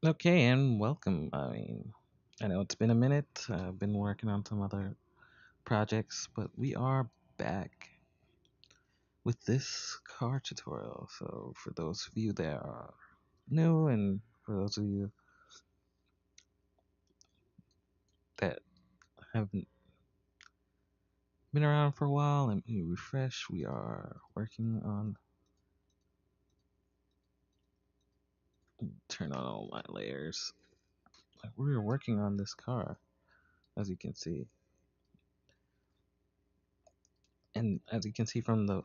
Okay, and welcome. I know it's been a minute. I've been working on some other projects, but we are back with this car tutorial. So, for those of you that are new, and for those of you that haven't been around for a while, let me refresh. We are working on turn on all my layers. We're working on this car, as you can see, and as you can see from the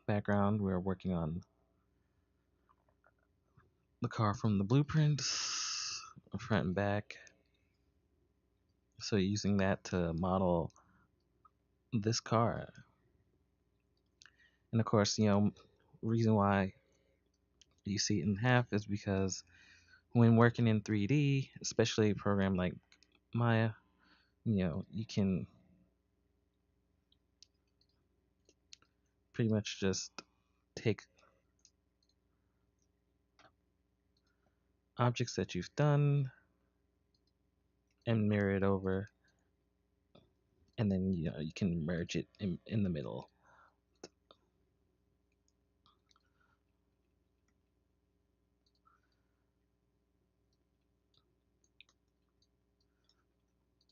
background, we're working on the car from the blueprints, front and back. So using that to model this car, and of course, reason why you see it in half is because when working in 3D, especially a program like Maya, you can pretty much just take objects that you've done and mirror it over, and then you can merge it in the middle.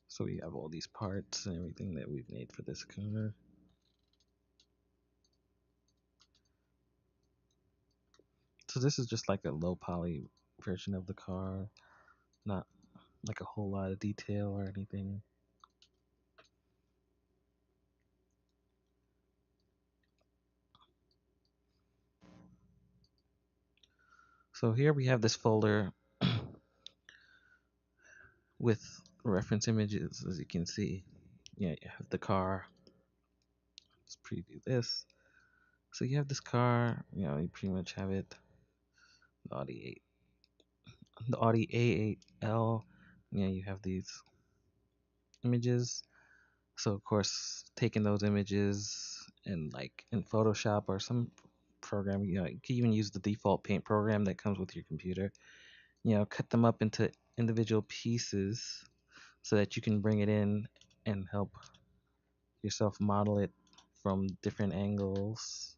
So we have all these parts and everything that we've made for this car. So this is just like a low poly version of the car, not like a whole lot of detail or anything. So here we have this folder with reference images, as you can see. Yeah, you have the car. Let's preview this. So you have this car, you pretty much have it. The Audi 8, the Audi A8L. You have these images. So of course, taking those images and like in Photoshop or some program, you can even use the default paint program that comes with your computer. Cut them up into individual pieces so that you can bring it in and help yourself model it from different angles.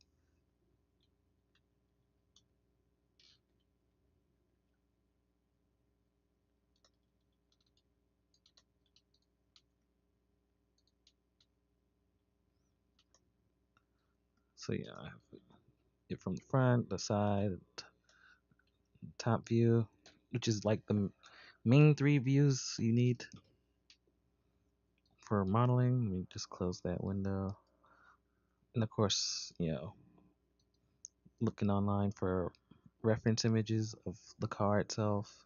So I have it from the front, the side, top view, which is like the main three views you need for modeling. Let me just close that window. And of course, looking online for reference images of the car itself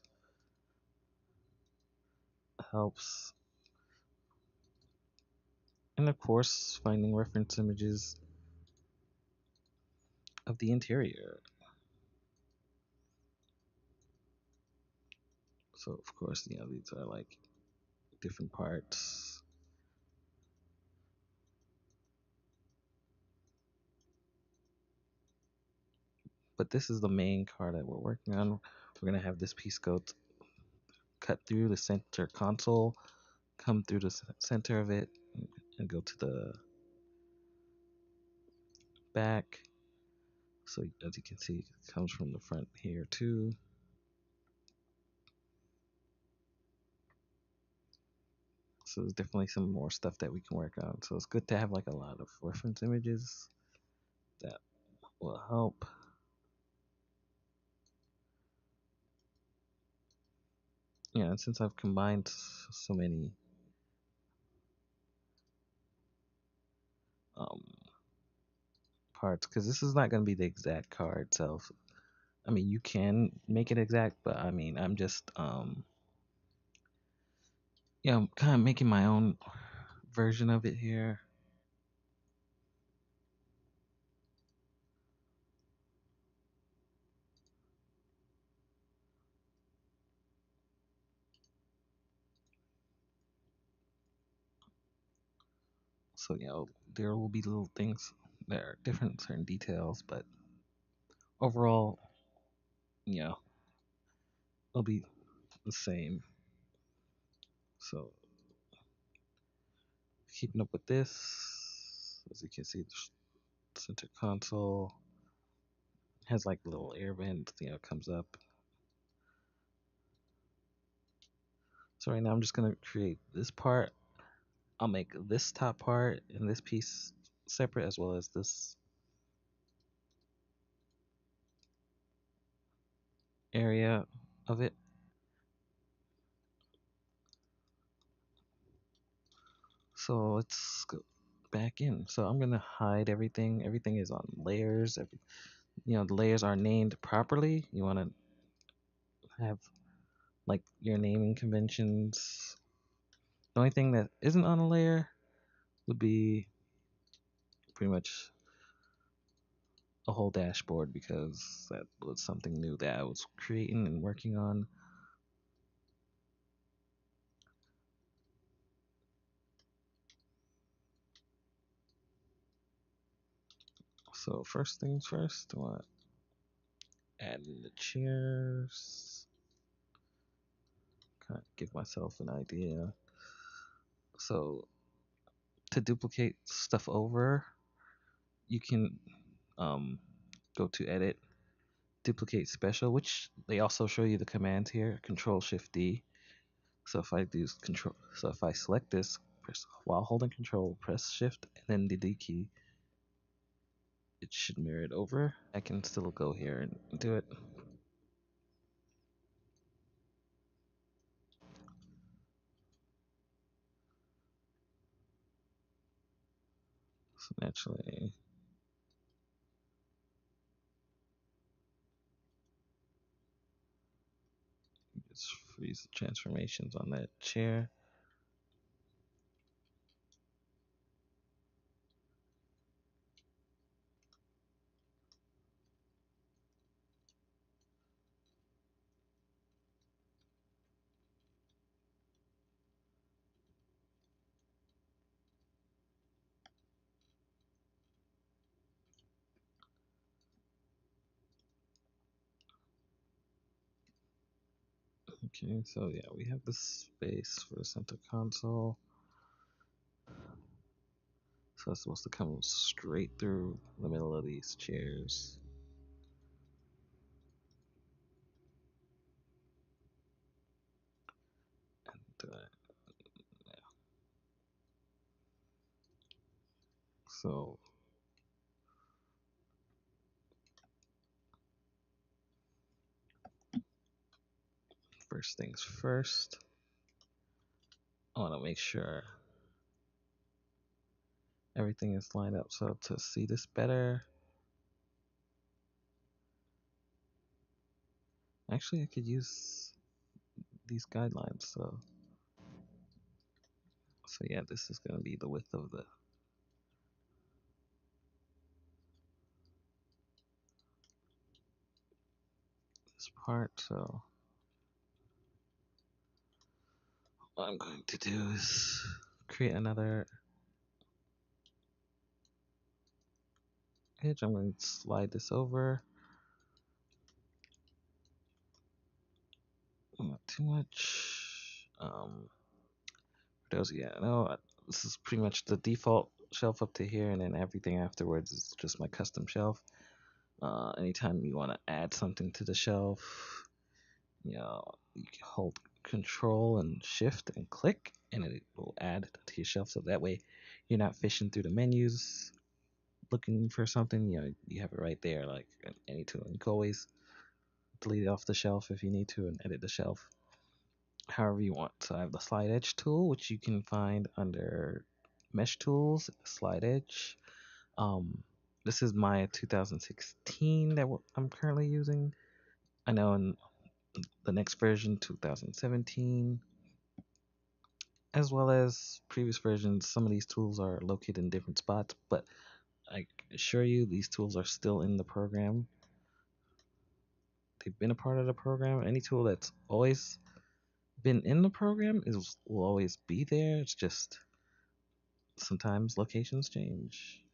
helps. And of course, finding reference images of the interior. So of course, these are like different parts. But this is the main car that we're working on. We're gonna have this piece cut through the center console, come through the center of it, and go to the back. So as you can see, it comes from the front here too. So there's definitely some more stuff that we can work on. So it's good to have like a lot of reference images that will help. Yeah, and since I've combined so many um, parts, because this is not going to be the exact car itself. I mean, you can make it exact, but I mean, I'm just kind of making my own version of it here. So there will be little things that are different, certain details, but overall, you know, it'll be the same. So keeping up with this, as you can see, the center console has like little air vent, comes up. So right now I'm just gonna create this part. I'll make this top part and this piece separate as well as this area of it. So let's go back in. So I'm gonna hide everything. Everything is on layers. The layers are named properly. You want to have like your naming conventions. The only thing that isn't on a layer would be pretty much a whole dashboard because that was something new that I was creating and working on. So first things first, I want to add in the chairs. Kind of give myself an idea. So to duplicate stuff over, you can um, go to edit, duplicate special, which they also show you the commands here, Control Shift D. So if I do control, so if I select this, press while holding Control, press Shift and then the D key, it should mirror it over. I can still go here and do it. So naturally, just freeze the transformations on that chair. Okay, so yeah, we have the space for the center console. So it's supposed to come straight through the middle of these chairs. And, so first things first, I want to make sure everything is lined up. So to see this better, actually I could use these guidelines. So yeah, this is going to be the width of this part. So what I'm going to do is create another edge. I'm going to slide this over. Not too much. For those, yeah, no, this is pretty much the default shelf up to here, and then everything afterwards is just my custom shelf. Anytime you want to add something to the shelf, you can hold Control and Shift and click, and it will add to your shelf. So that way, you're not fishing through the menus looking for something. You have it right there, like any tool. You can always delete it off the shelf if you need to, and edit the shelf however you want. So I have the Slide Edge tool, which you can find under Mesh Tools, Slide Edge. This is my 2016 that I'm currently using. I know in the next version, 2017, as well as previous versions, some of these tools are located in different spots, but I assure you these tools are still in the program. They've been a part of the program. Any tool that's always been in the program will always be there. It's just sometimes locations change.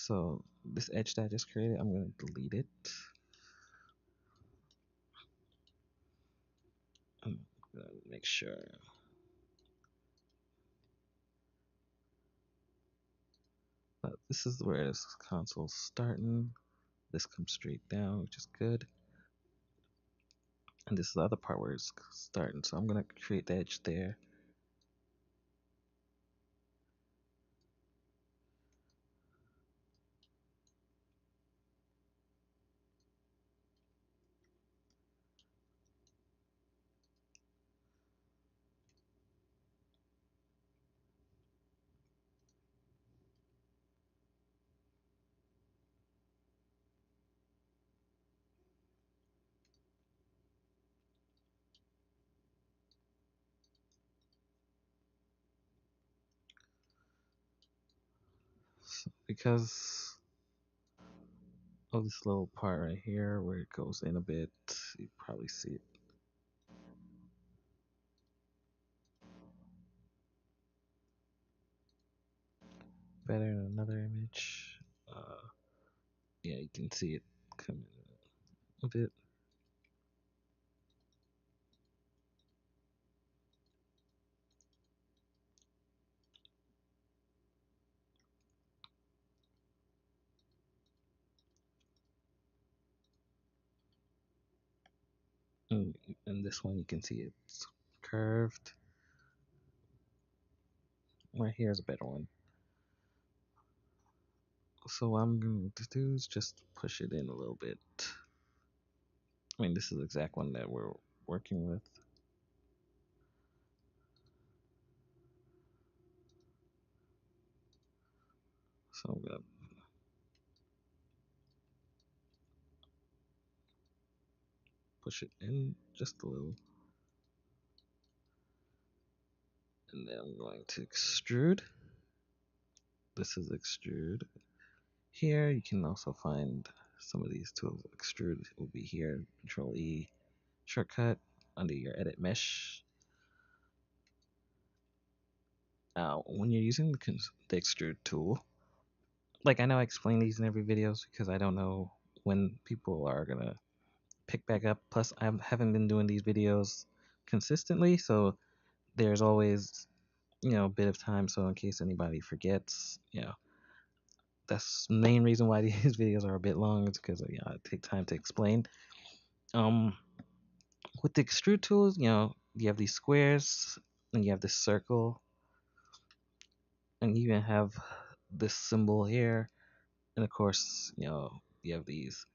So this edge that I just created, I'm going to delete it. I'm going to make sure. This is where this console's starting. This comes straight down, which is good. And this is the other part where it's starting. So I'm going to create the edge there. So because of this little part right here where it goes in a bit, you probably see it better in another image. Yeah, you can see it coming a bit. And this one you can see it's curved. Right here is a better one. So what I'm going to do is just push it in a little bit. I mean, this is the exact one that we're working with. So I'm going to push it in just a little. And then I'm going to extrude. This is extrude. Here you can also find some of these tools. Extrude will be here. Control E shortcut under your edit mesh. Now, when you're using the extrude tool, like I know I explain these in every videos because I don't know when people are gonna pick back up. Plus, I haven't been doing these videos consistently, so there's always a bit of time. So in case anybody forgets, that's the main reason why these videos are a bit long. It's because I take time to explain. Um, with the extrude tools, you have these squares and you have this circle, and you even have this symbol here, and of course, you have these.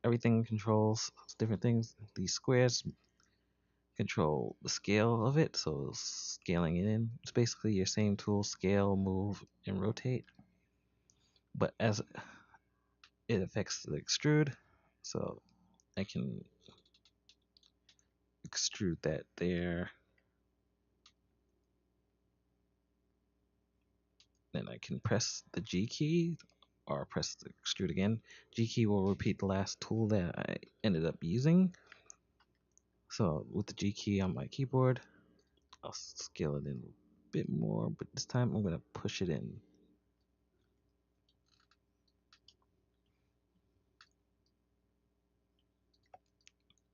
Everything controls different things. These squares control the scale of it, so scaling it in. It's basically your same tool: scale, move, and rotate. But as it affects the extrude, so I can extrude that there. Then I can press the G key or press the extrude again. G key will repeat the last tool that I ended up using. So with the G key on my keyboard, I'll scale it in a bit more, but this time I'm going to push it in.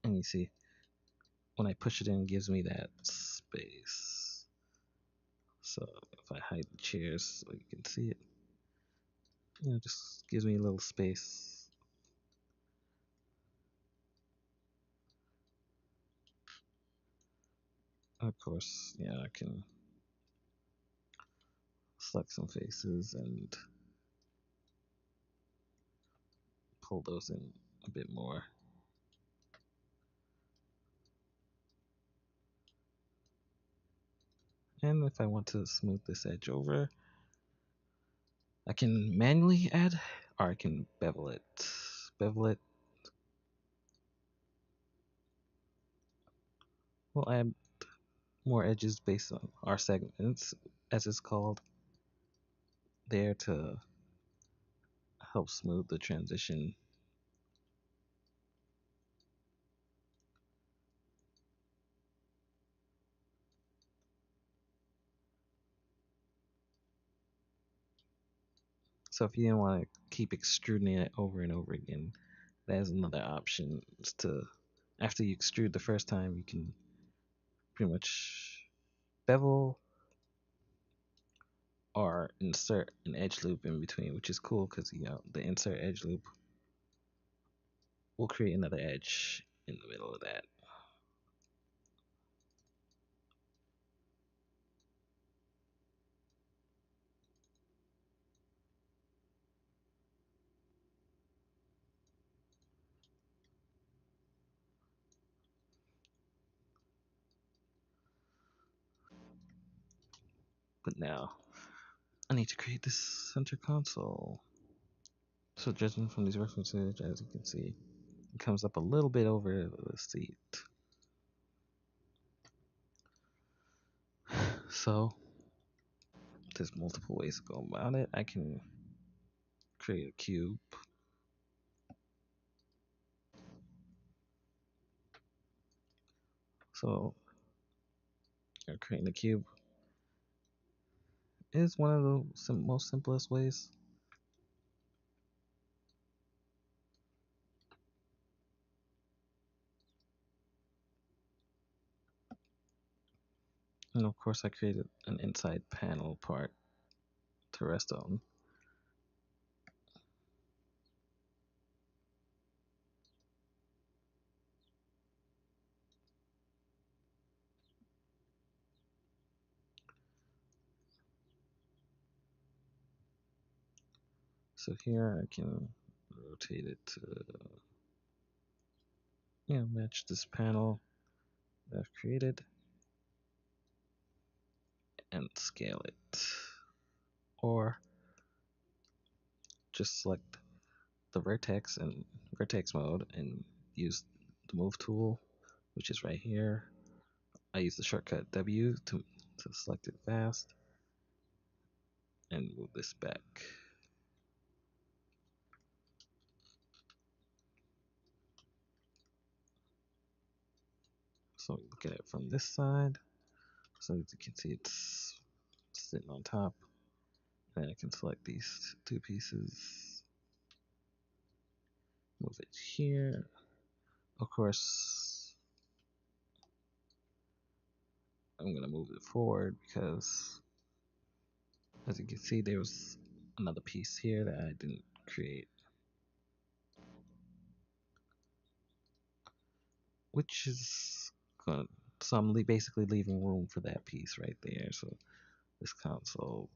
And you see, when I push it in, it gives me that space. So if I hide the chairs so you can see it, just gives me a little space. Of course, I can select some faces and pull those in a bit more. And if I want to smooth this edge over, I can manually add, or I can bevel it. Bevel it will add more edges based on our segments, as it's called, there to help smooth the transition. So if you didn't want to keep extruding it over and over again, there's another option. Is to after you extrude the first time, you can pretty much bevel or insert an edge loop in between, which is cool because the insert edge loop will create another edge in the middle of that. But now I need to create this center console. So judging from these references, as you can see, it comes up a little bit over the seat. So there's multiple ways to go about it. I can create a cube. So creating a cube is one of the most simplest ways. And of course I created an inside panel part to rest on. So here I can rotate it to match this panel that I've created and scale it. Or just select the vertex and vertex mode and use the move tool, which is right here. I use the shortcut W to select it fast and move this back. So look at it from this side. So as you can see, it's sitting on top. And I can select these two pieces, move it here. Of course, I'm gonna move it forward because, as you can see, there was another piece here that I didn't create, which is gonna. So I'm basically leaving room for that piece right there. So this console.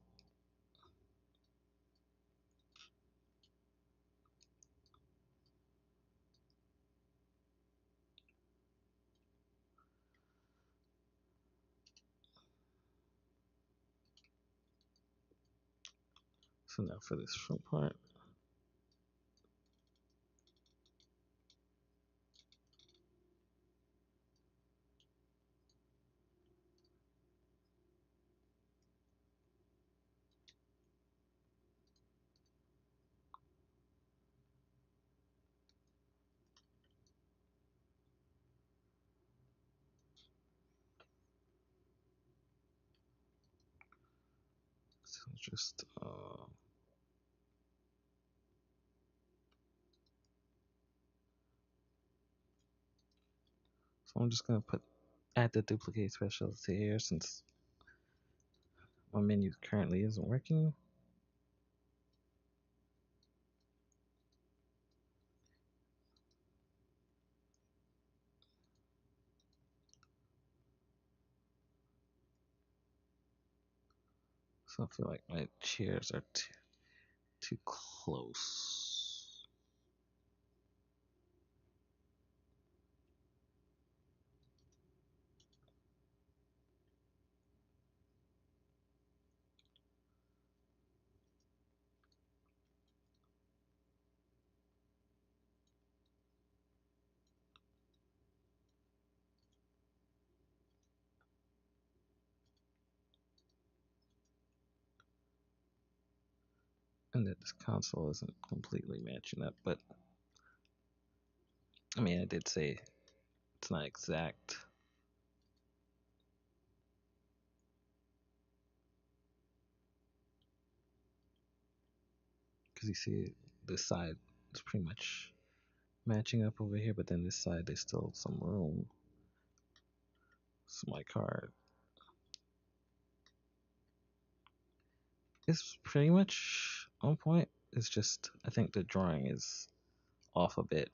So now for this front part. So just so I'm just gonna add the duplicate specialty here since my menu currently isn't working. So I feel like my chairs are too close. And that this console isn't completely matching up, but I mean, I did say it's not exact. because you see this side is pretty much matching up over here, but then this side there's still some room. So my card is pretty much on point. It's just I think the drawing is off a bit.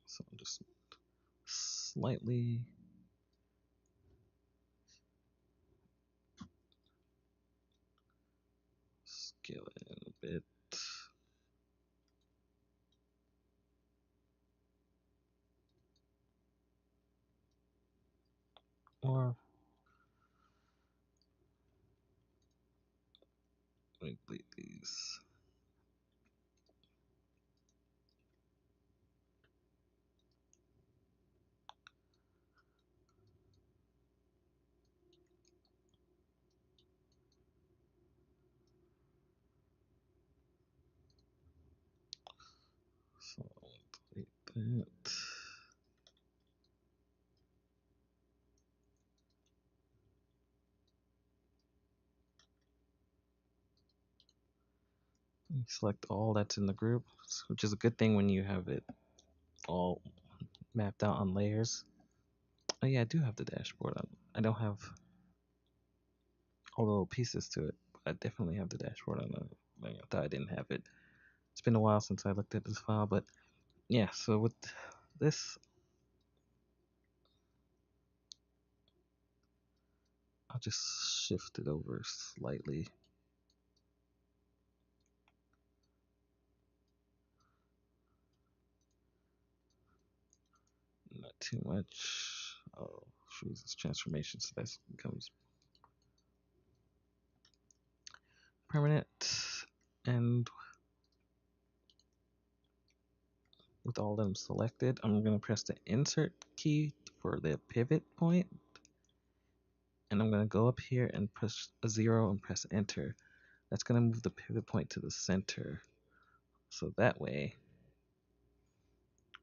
So I'm just slightly scale it a bit. Or let me delete these. So delete that. Select all that's in the group, which is a good thing when you have it all mapped out on layers. Oh yeah, I do have the dashboard on. I don't have all the little pieces to it, but I definitely have the dashboard on. I thought I didn't have it. It's been a while since I looked at this file, but yeah. So with this, I'll just shift it over slightly. Not too much. Oh, freezes transformation, so that becomes permanent. And with all of them selected, I'm going to press the insert key for the pivot point, and I'm going to go up here and press a 0 and press enter. That's going to move the pivot point to the center. So that way,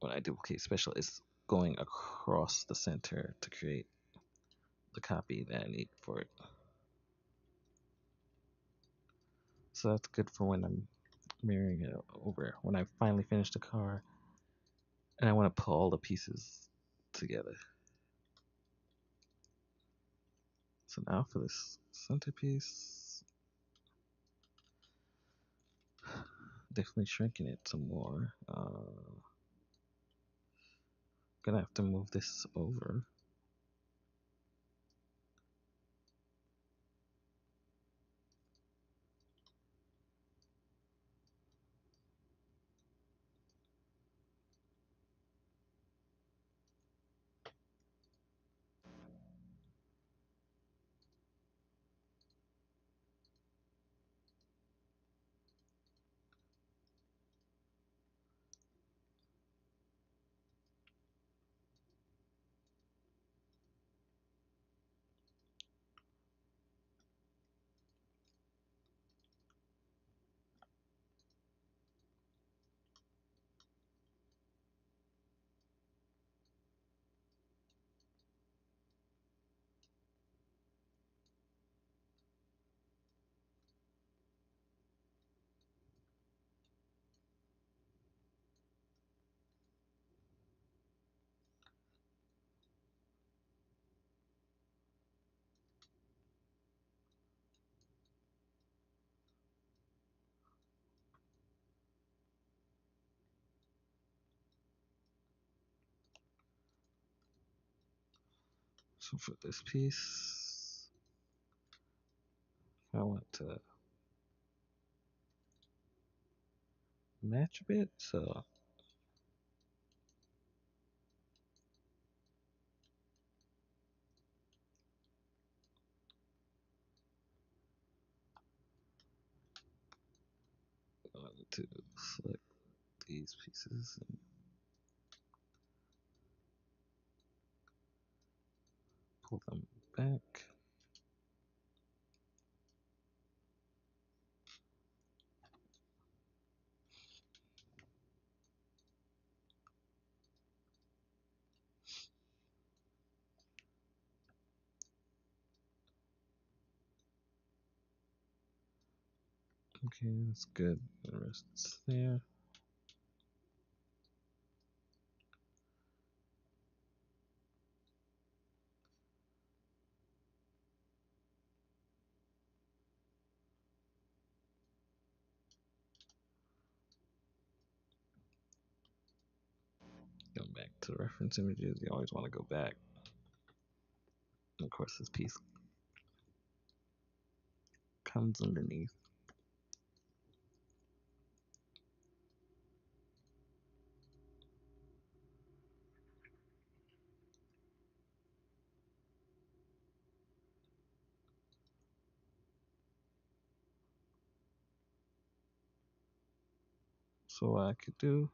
when I duplicate special, it's going across the center to create the copy that I need for it. So that's good for when I'm mirroring it over. When I finally finish the car and I want to pull all the pieces together. So now for this centerpiece, definitely shrinking it some more. Gonna have to move this over. So for this piece, I want to match a bit. So I want to select these pieces and pull them back. Okay, that's good. The rest is there. Go back to the reference images. You always want to go back. And of course, this piece comes underneath. So what I could do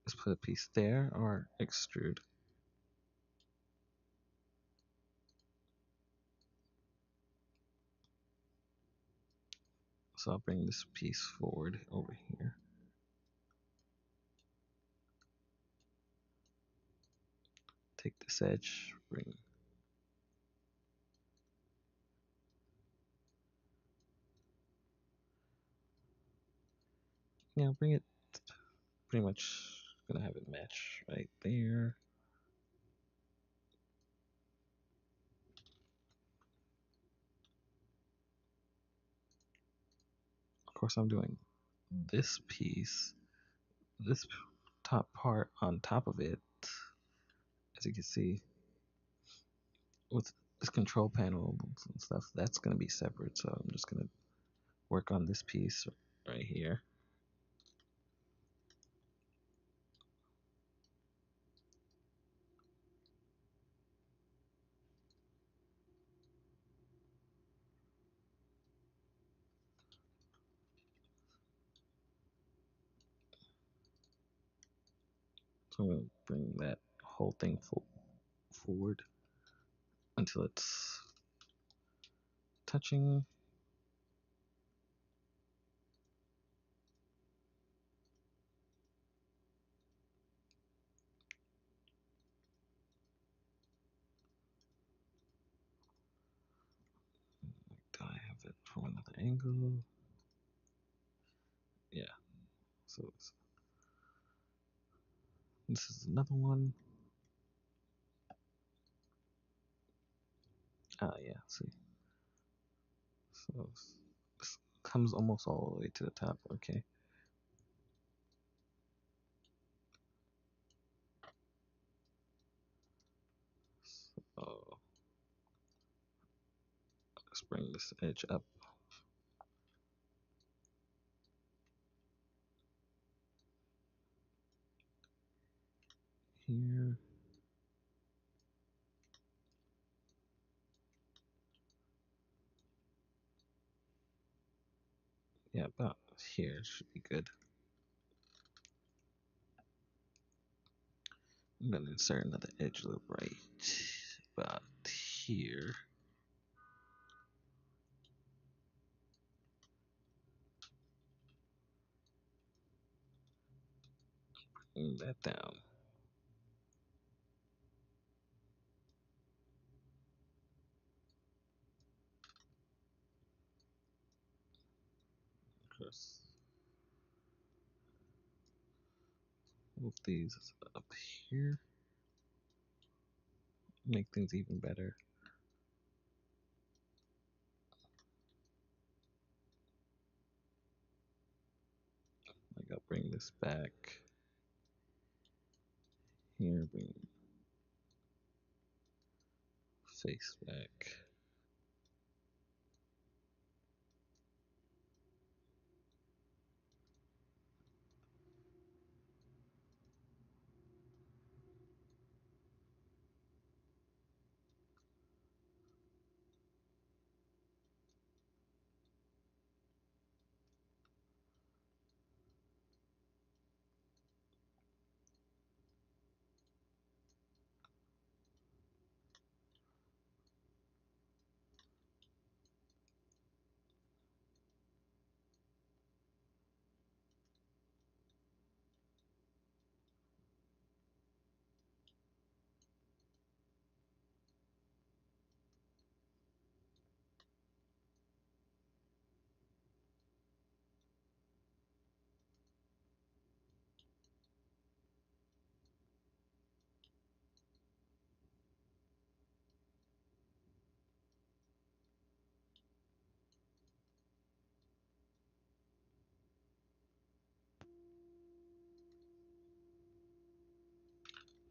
is put a piece there or extrude. So I'll bring this piece forward over here. Take this edge, bring bring it pretty much gonna have it match right there. Of course, I'm doing this piece, this top part on top of it, as you can see, with this control panel and stuff, that's going to be separate. So I'm just going to work on this piece right here. So I'm going to bring that whole thing forward until it's touching. Do I have it from another angle? Yeah. So this is another one. Ah, yeah. See. So this comes almost all the way to the top. Okay. So let's bring this edge up. Here. Yeah, about here should be good. I'm gonna insert another edge loop right about here. Bring that down. Just move these up here. Make things even better. Like I'll bring this back. Here, bring face back.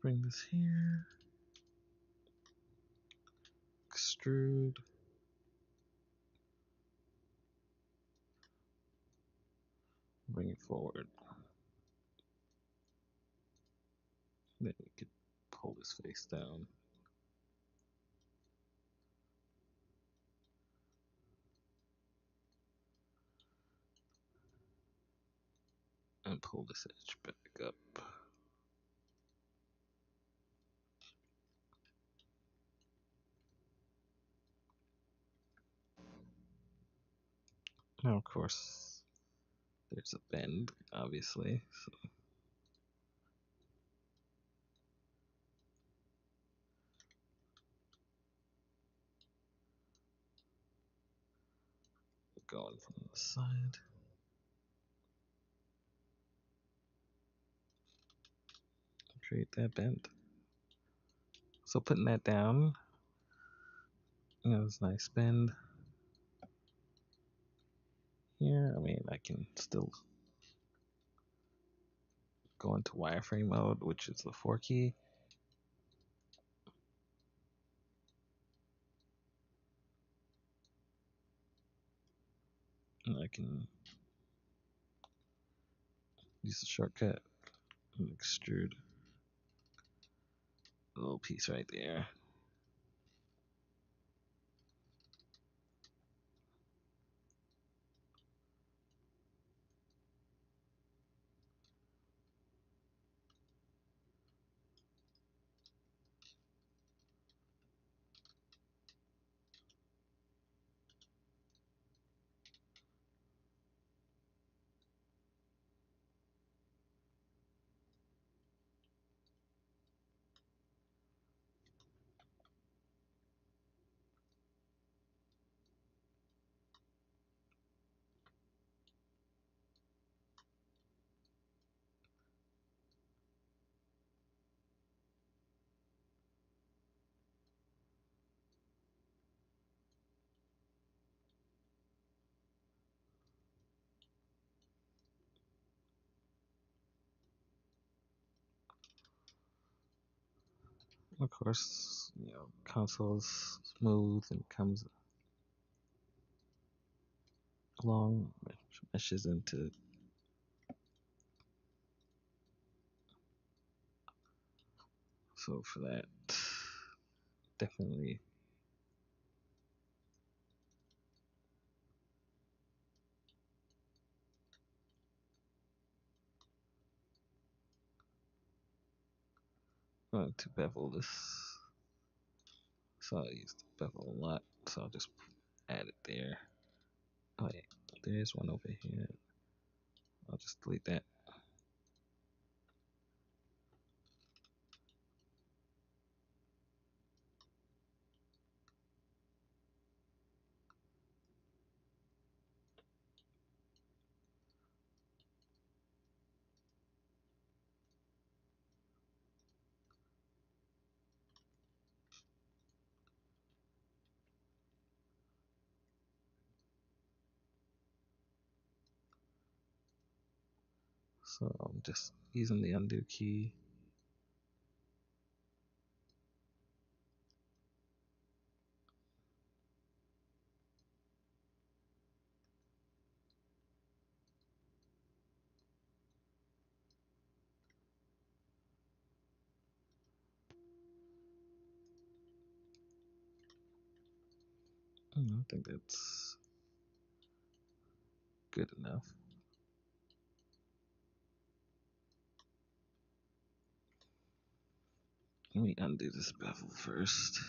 Bring this here. Extrude. Bring it forward. Then we could pull this face down. And pull this edge back up. Now, of course, there's a bend, obviously. So going from the side. Create that bend. So putting that down, it's a nice bend. Here, I mean, I can still go into wireframe mode, which is the 4 key. And I can use the shortcut and extrude a little piece right there. Of course, console's smooth and comes along, meshes into. So for that, definitely going to bevel this. So I use the bevel a lot, so I'll just add it there. Oh yeah, there's one over here. I'll just delete that. So I'm just using the undo key. I think that's good enough. Let me undo this bevel first.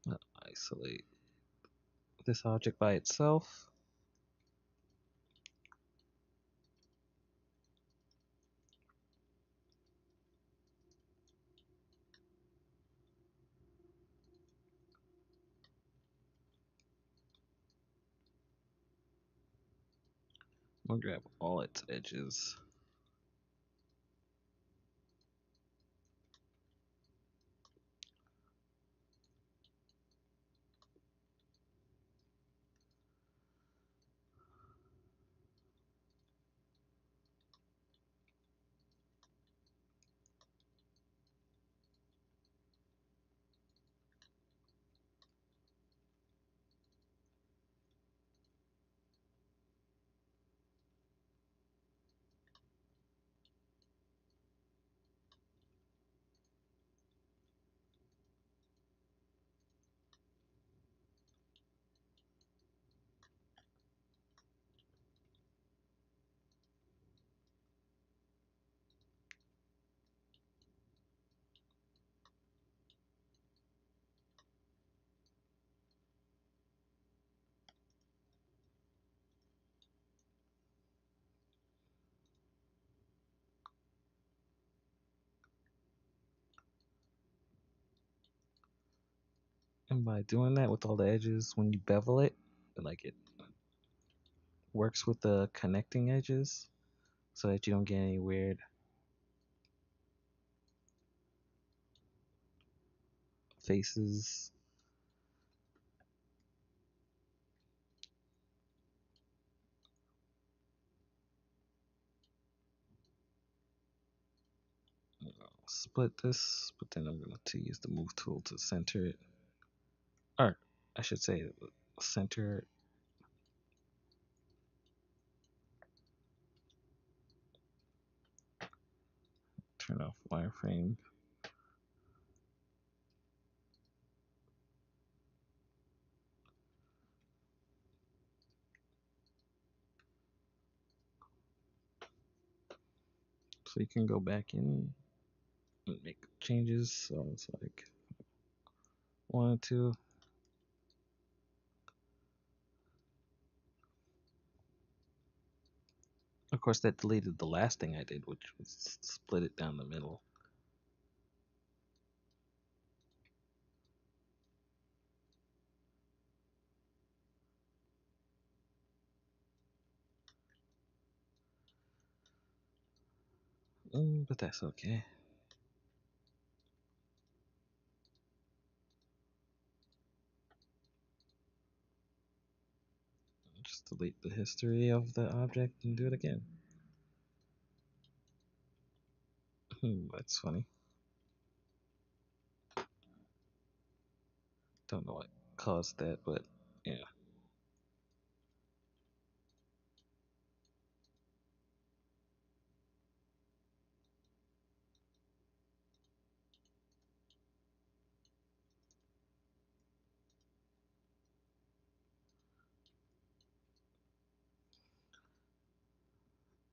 I'll isolate this object by itself. I'm gonna grab all its edges. And by doing that with all the edges, when you bevel it, like it works with the connecting edges so that you don't get any weird faces. Split this, but then I'm going to use the move tool to center it. Or I should say center it. Turn off wireframe. So you can go back in and make changes. So it's like 1 2. Of course, that deleted the last thing I did, which was split it down the middle. But that's okay. Just delete the history of the object and do it again. That's funny. Don't know what caused that, but yeah.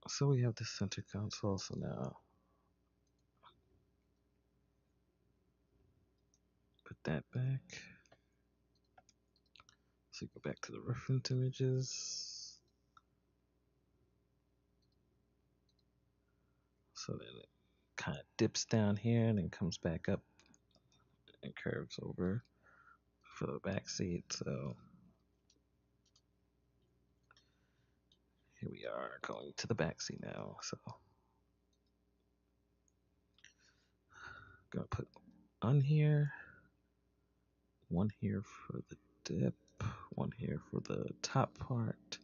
So we have the center console. So now put that back. So go back to the reference images. So then it kind of dips down here and then comes back up and curves over for the back seat. So here we are going to the back seat now. So gonna put on here, one here for the dip, one here for the top part,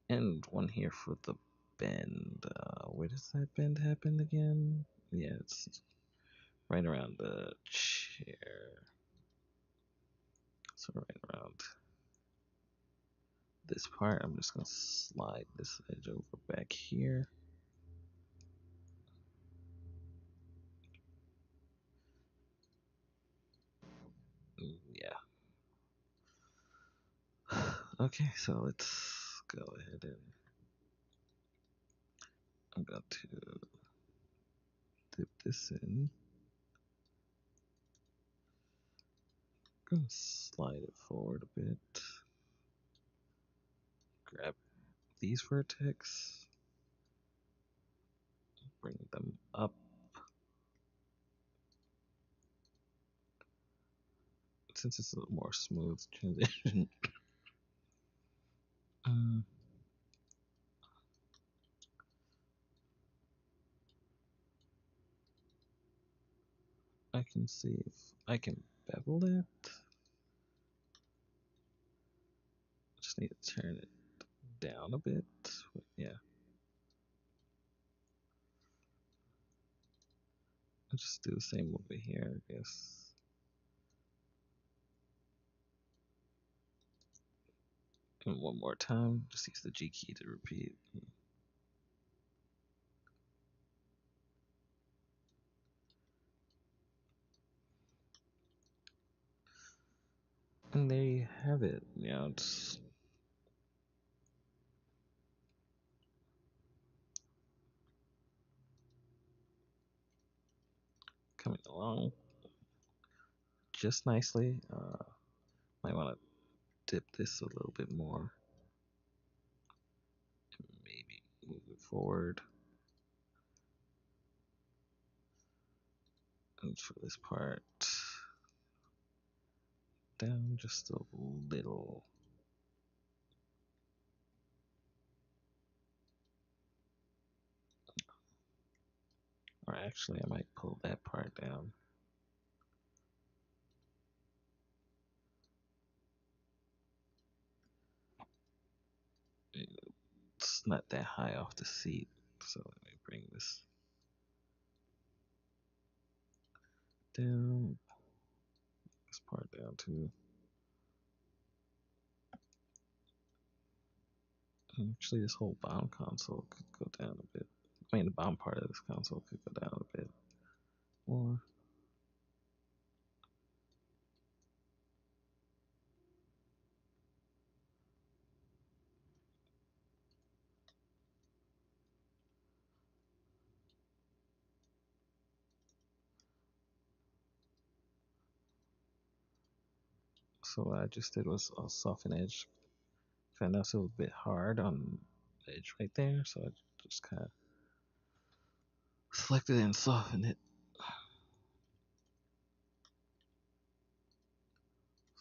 and one here for the bend. Where does that bend happen again? Yeah, it's right around the chair. So right around this part, I'm just gonna slide this edge over back here. Yeah. Okay, so let's go ahead and I'm going to dip this in. I'm gonna slide it forward a bit. Grab these vertex, bring them up. Since it's a more smooth transition, um, I can see if I can bevel it. Just need to turn it down a bit. But yeah, I'll just do the same over here, I guess. And one more time, just use the G key to repeat. And there you have it. You know, it's coming along just nicely. Might want to dip this a little bit more. Maybe move it forward. And for this part, down just a little. Or actually, I might pull that part down. It's not that high off the seat, so let me bring this down. This part down too. Actually, this whole bottom console could go down a bit. I mean, the bottom part of this console could go down a bit more. So what I just did was a soften edge. Found out it was a bit hard on the edge right there, so I just kind of selected it and softened it.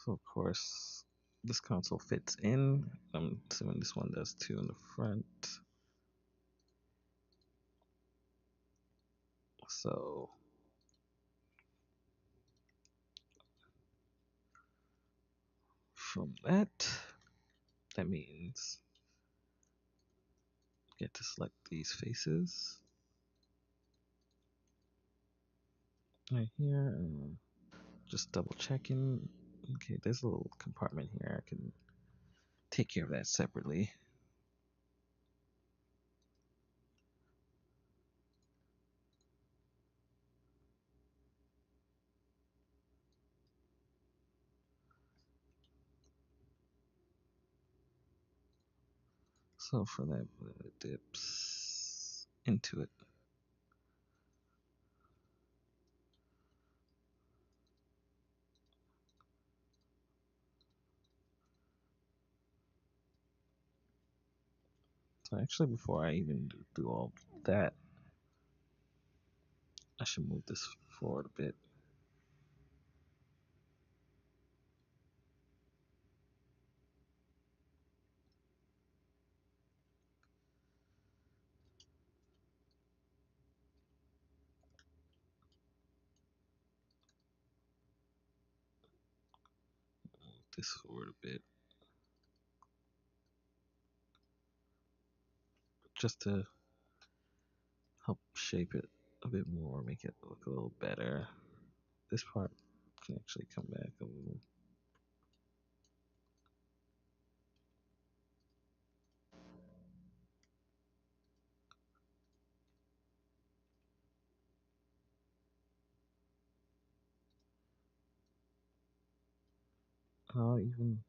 So of course, this console fits in. I'm assuming this one does too in the front. So from that, that means I get to select these faces right here. And just double checking. Okay, there's a little compartment here. I can take care of that separately. So for that, it dips into it. So actually, before I even do all that, I should move this forward a bit. Move this forward a bit, just to help shape it a bit more, make it look a little better. This part can actually come back a little. I'll even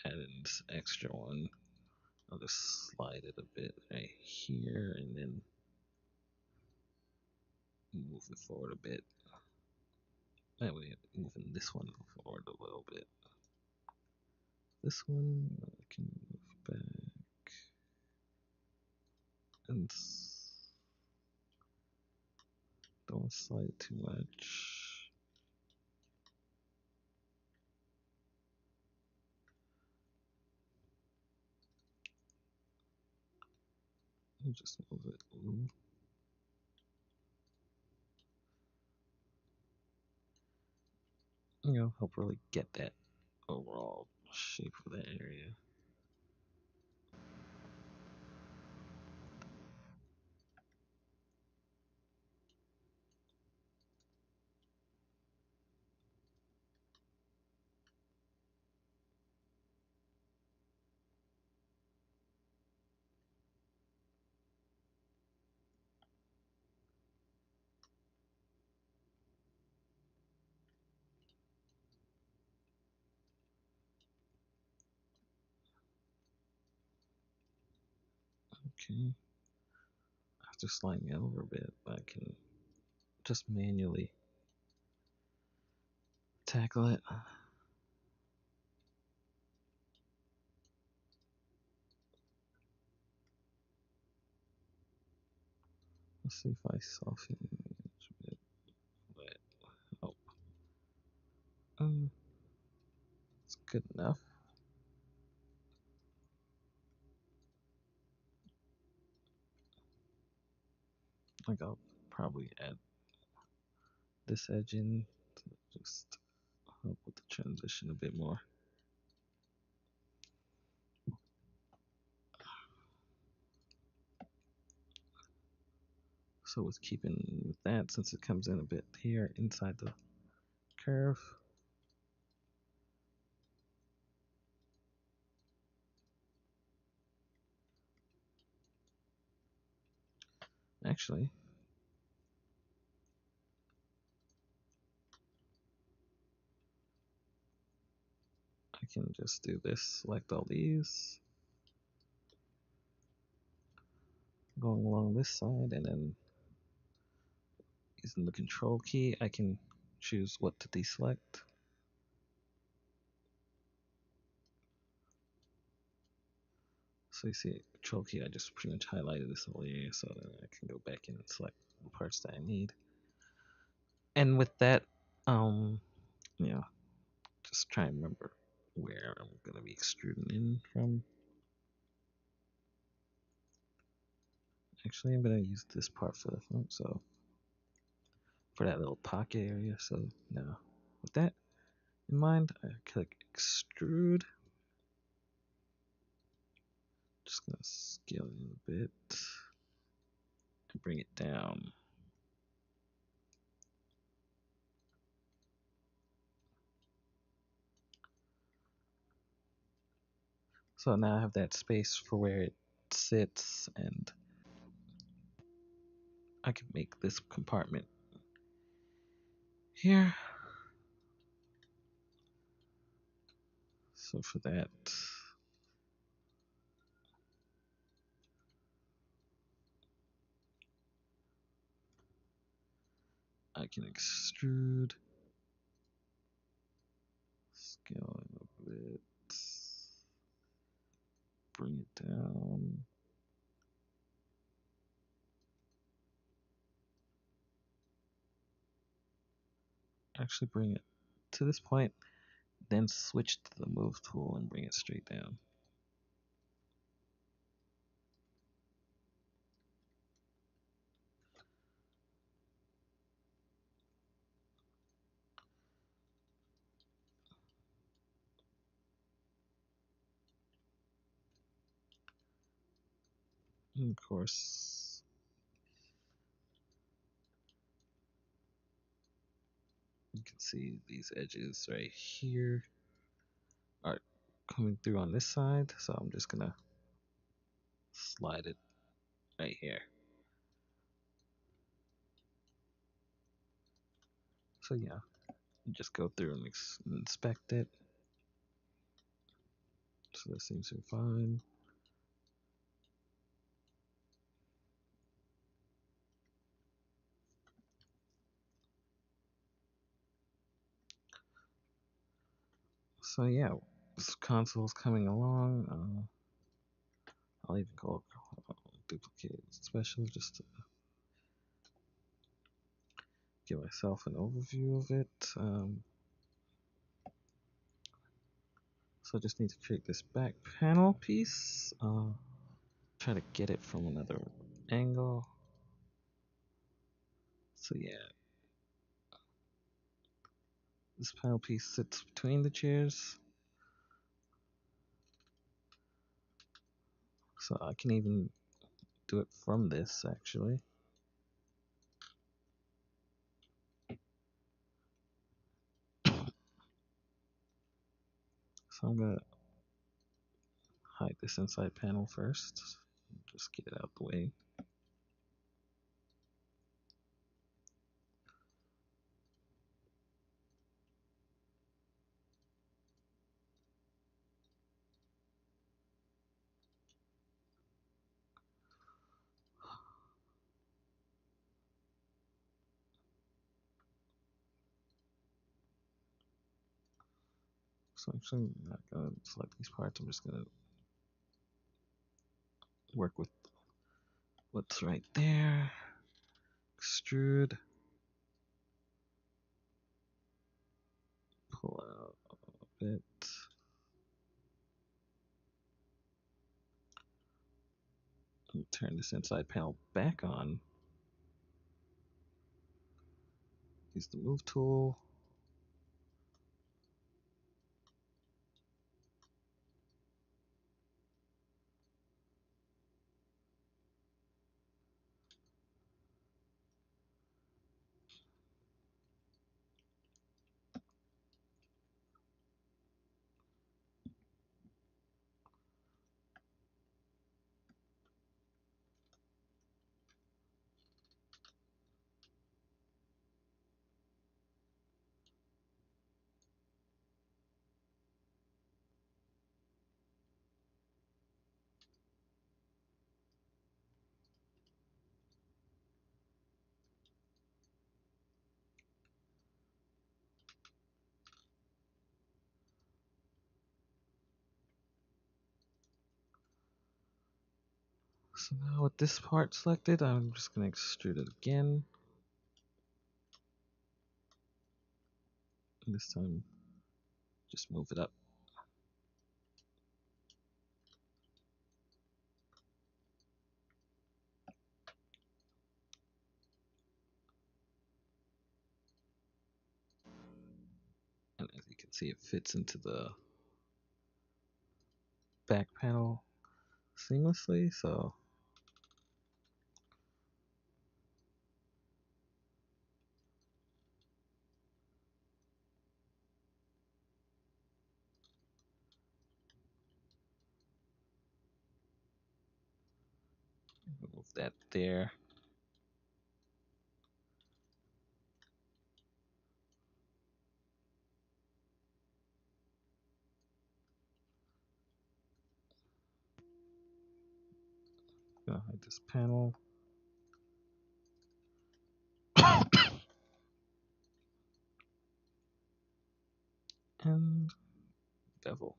add in this extra one. I'll just slide it a bit right here and then move it forward a bit. That way, moving this one forward a little bit. This one I can move back and don't slide it too much. Just move it. Help really get that overall shape of that area. Okay. After sliding it over a bit, I can just manually tackle it. Let's see if I soften it a bit. Oh. good enough. Like I'll probably add this edge in to just help with the transition a bit more. So with keeping with that, since it comes in a bit here inside the curve, actually, I can just do this, select all these, going along this side, and then using the control key, I can choose what to deselect. So you see, control key, I just pretty much highlighted this whole area, so then I can go back and select the parts that I need. And with that, um, you know, just try and remember where I'm gonna be extruding in from. Actually, I'm gonna use this part for the front, so for that little pocket area. So now, with that in mind, I click extrude. Just gonna scale it a bit and bring it down. So now I have that space for where it sits, and I can make this compartment here. So for that, I can extrude, scale it a bit, bring it down. Actually bring it to this point, then switch to the move tool and bring it straight down. And of course, you can see these edges right here are coming through on this side, so I'm just gonna slide it right here. So yeah, just go through and inspect it. So this seems to be fine. So yeah, this console's coming along. I'll even go duplicate special just to give myself an overview of it. So I just need to create this back panel piece. Try to get it from another angle. So yeah, this panel piece sits between the chairs. So I can even do it from this actually. So I'm gonna hide this inside panel first. Just get it out the way. So actually, I'm not gonna select these parts. I'm just gonna work with what's right there. Extrude. Pull out a bit. turn this inside panel back on, use the move tool. So now with this part selected, I'm just going to extrude it again. And this time, just move it up. And as you can see, it fits into the back panel seamlessly. So move that there. Gonna hide this panel. And bevel.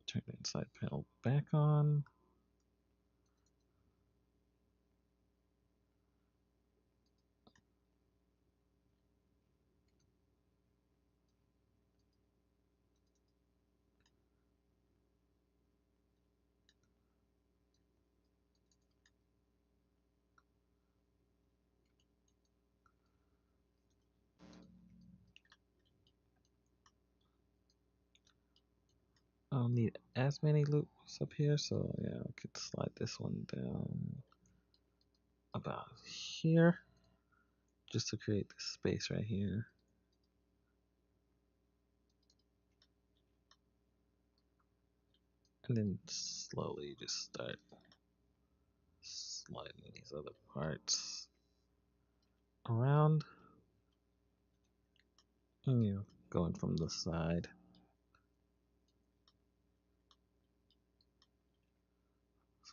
Turn the inside panel back on. I don't need as many loops up here, so yeah, I could slide this one down about here, just to create this space right here. And then slowly just start sliding these other parts around. And you know, going from the side.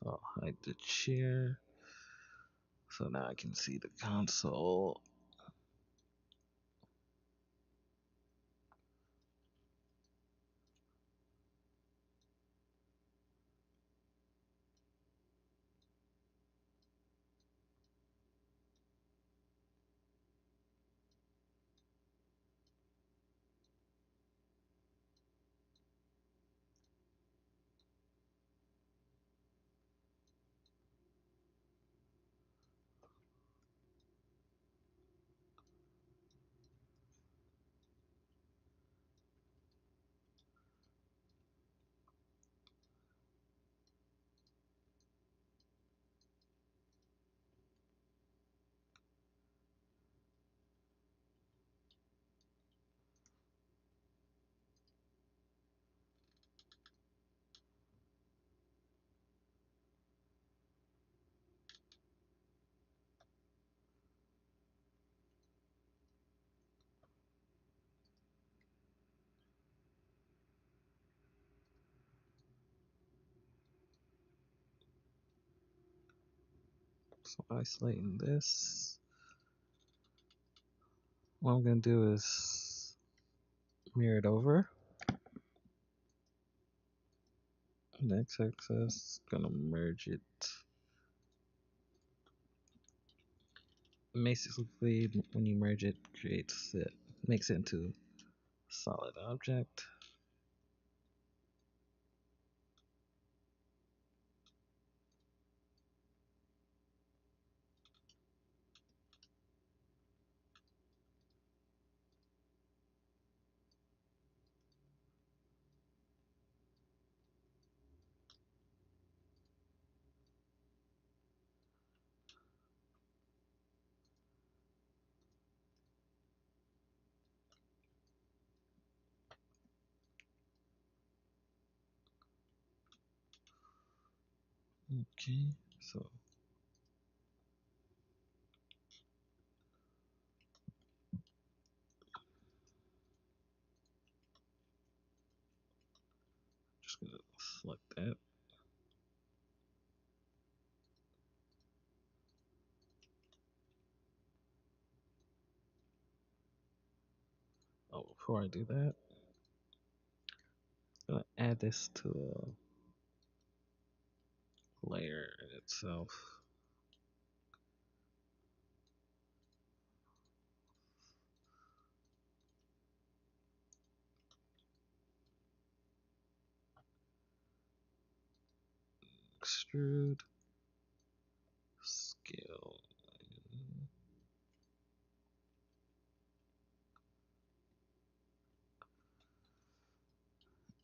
So I'll hide the chair. So now I can see the console. So isolating this. What I'm going to do is mirror it over. Next axis, gonna merge it. Basically, when you merge it, makes it into Solid object. Okay, so just gonna select that. Oh, before I do that, I'm gonna add this to a layer in itself. Extrude, scale,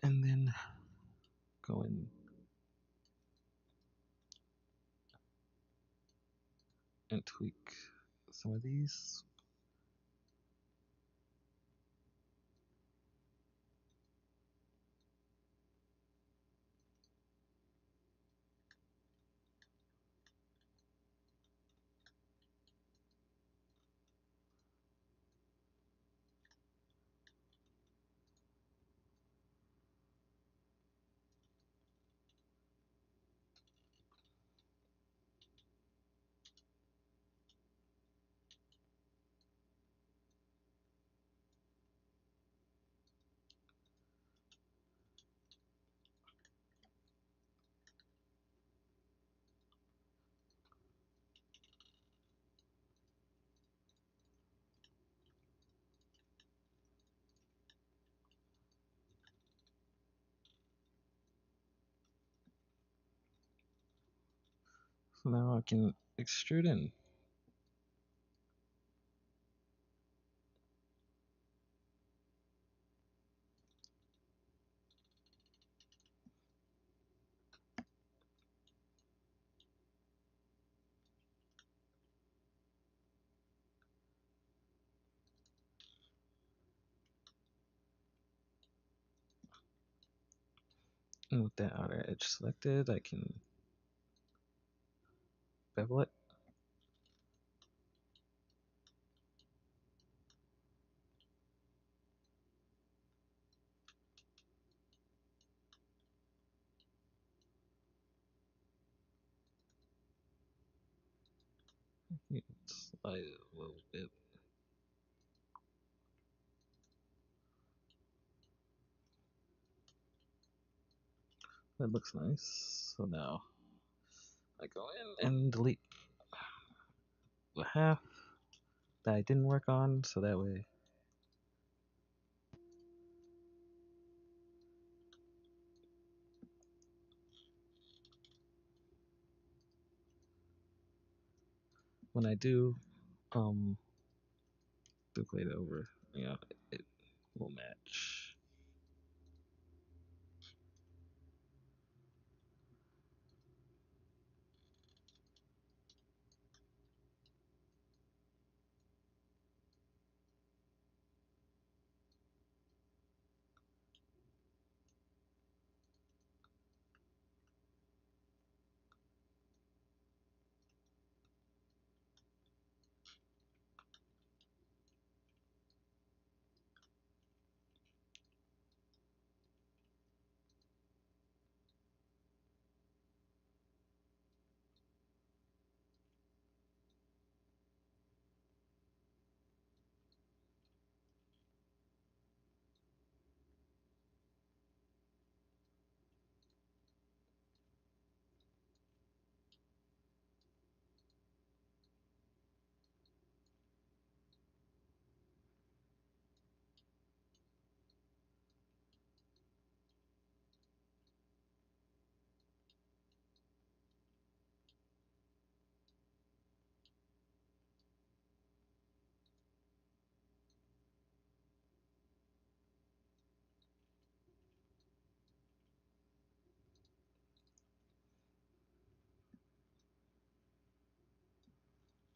and then go in and tweak some of these. So now I can extrude in. And with that outer edge selected, I can bevel it. Slide it a little bit. That looks nice. So now I go in and delete the half that I didn't work on, so that way when I do duplicate it over, it will match.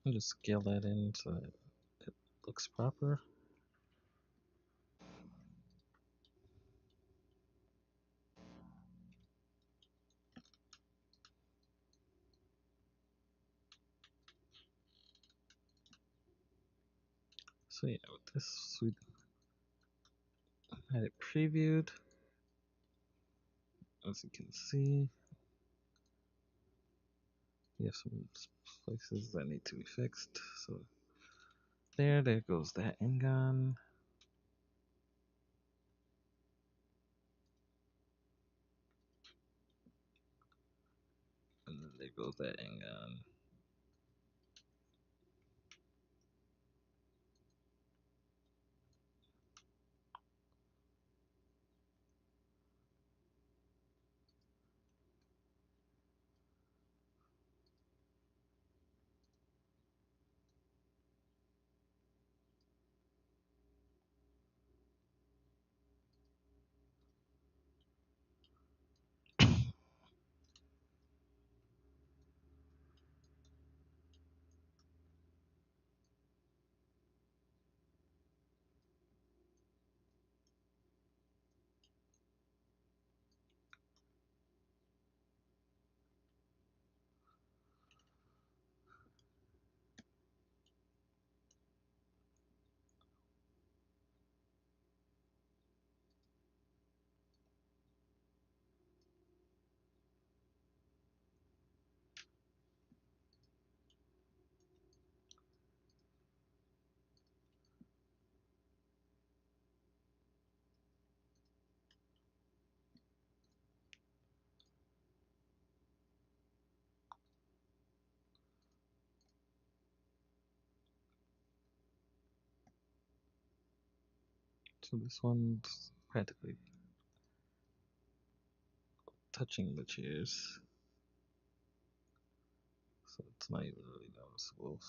I'll just scale that in so that it looks proper. So yeah, with this we had it previewed. As you can see, we have some places that need to be fixed. So there goes that end gun. And then there goes that end gun. So this one's practically touching the chairs. So it's not even really noticeable.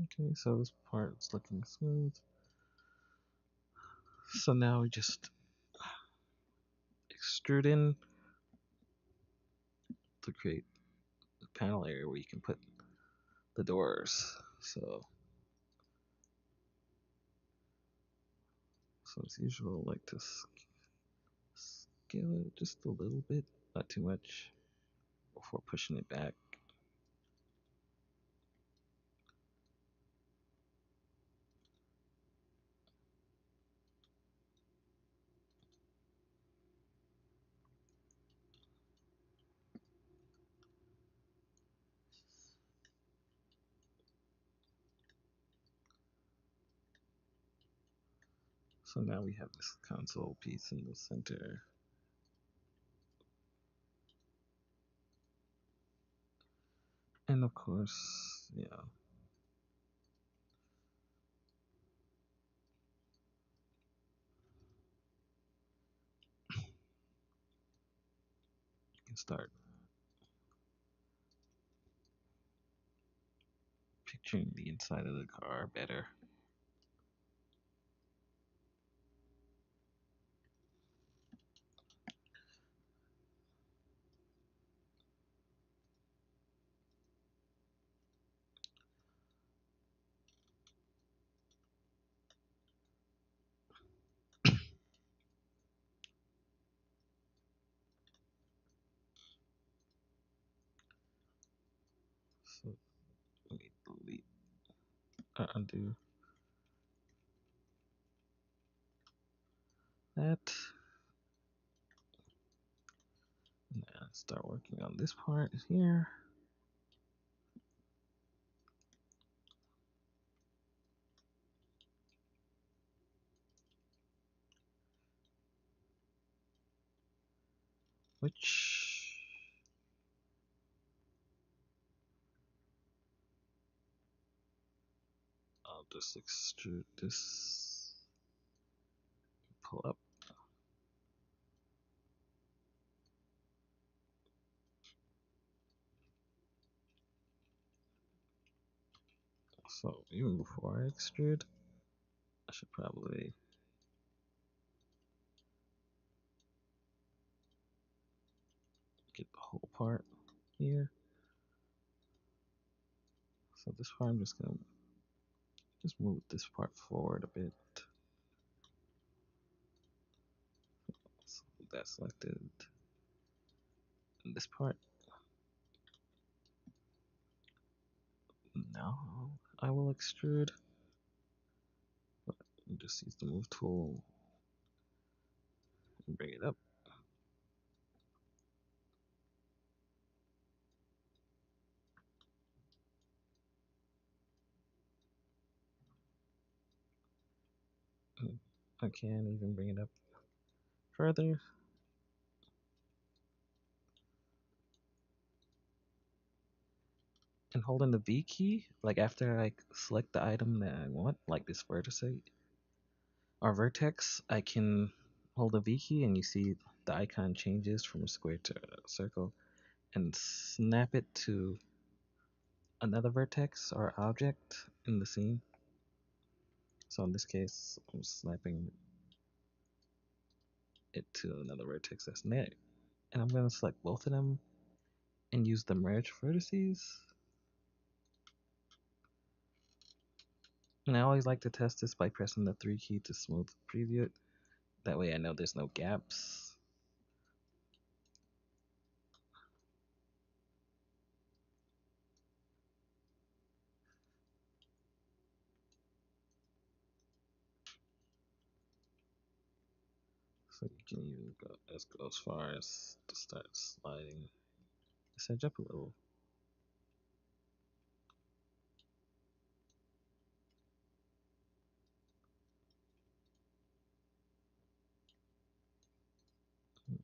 Okay, so this part's looking smooth. So now we just extrude in to create the panel area where you can put the doors. So as usual, I like to scale it just a little bit, not too much, before pushing it back. So now we have this console piece in the center. And of course, you can start picturing the inside of the car better. So let me delete, undo that. Now start working on this part here. Which I'll just extrude this, pull up. So even before I extrude, I should probably get the whole part here. So this part I'm just gonna just move this part forward a bit. So that's selected. And this part. Now I will extrude. But just use the move tool and bring it up. I can't even bring it up further. And holding the V key, like after I select the item that I want, like this vertex or vertex, I can hold the V key and you see the icon changes from a square to a circle and snap it to another vertex or object in the scene. So in this case, I'm snapping it to another vertex that's near. And I'm going to select both of them and use the merge vertices. And I always like to test this by pressing the 3 key to smooth preview it. That way I know there's no gaps. So you can even go as far as to start sliding this edge up a little.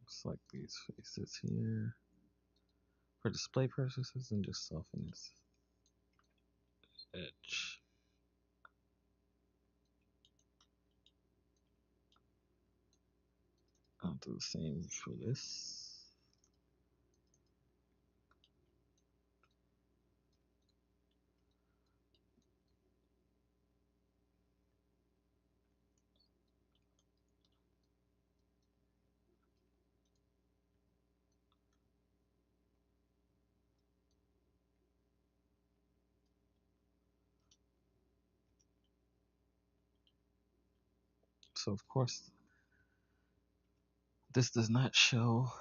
Select these faces here for display purposes and just soften this edge. I'll do the same for this. So of course, this does not show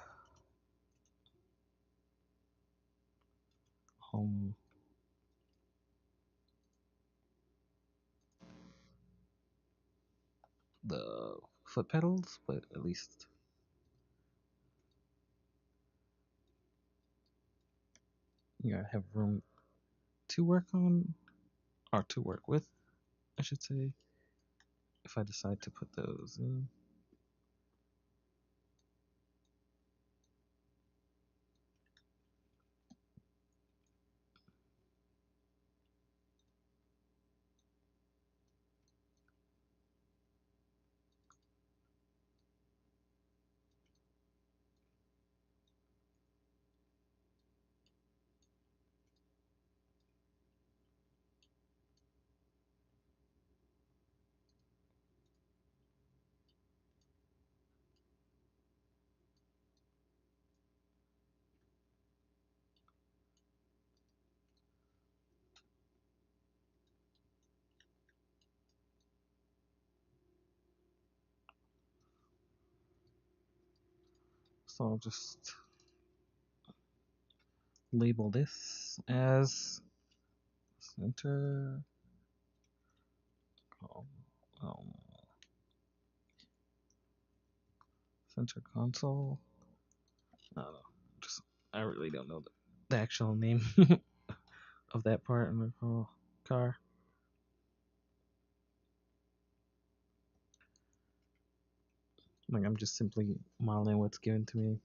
home the foot pedals, but at least I have room to work on, or to work with, I should say, if I decide to put those in. So I'll just label this as Center. Um, um, Center console. I don't know. Just I really don't know the actual name of that part in the whole car. Like I'm just simply modeling what's given to me.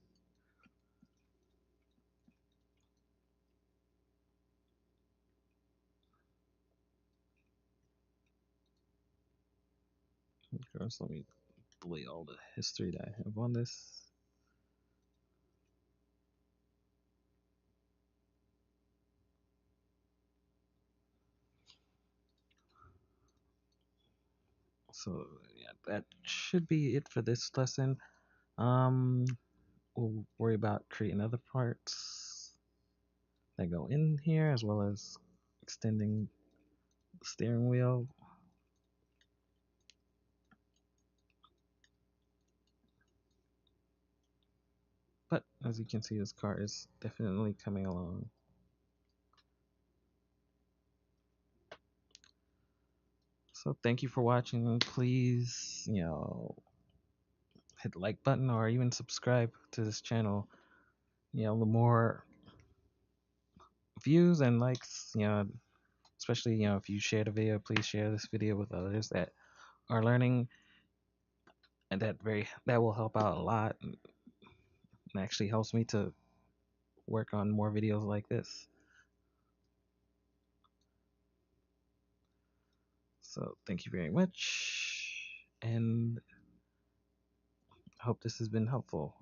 First, let me delete all the history that I have on this. So yeah, that should be it for this lesson. Um, we'll worry about creating other parts that go in here as well as extending the steering wheel. But as you can see, this car is definitely coming along. So thank you for watching. Please, hit the like button or even subscribe to this channel. The more views and likes, especially, if you share the video, please share this video with others that are learning, and that will help out a lot and actually helps me to work on more videos like this. So thank you very much, and I hope this has been helpful.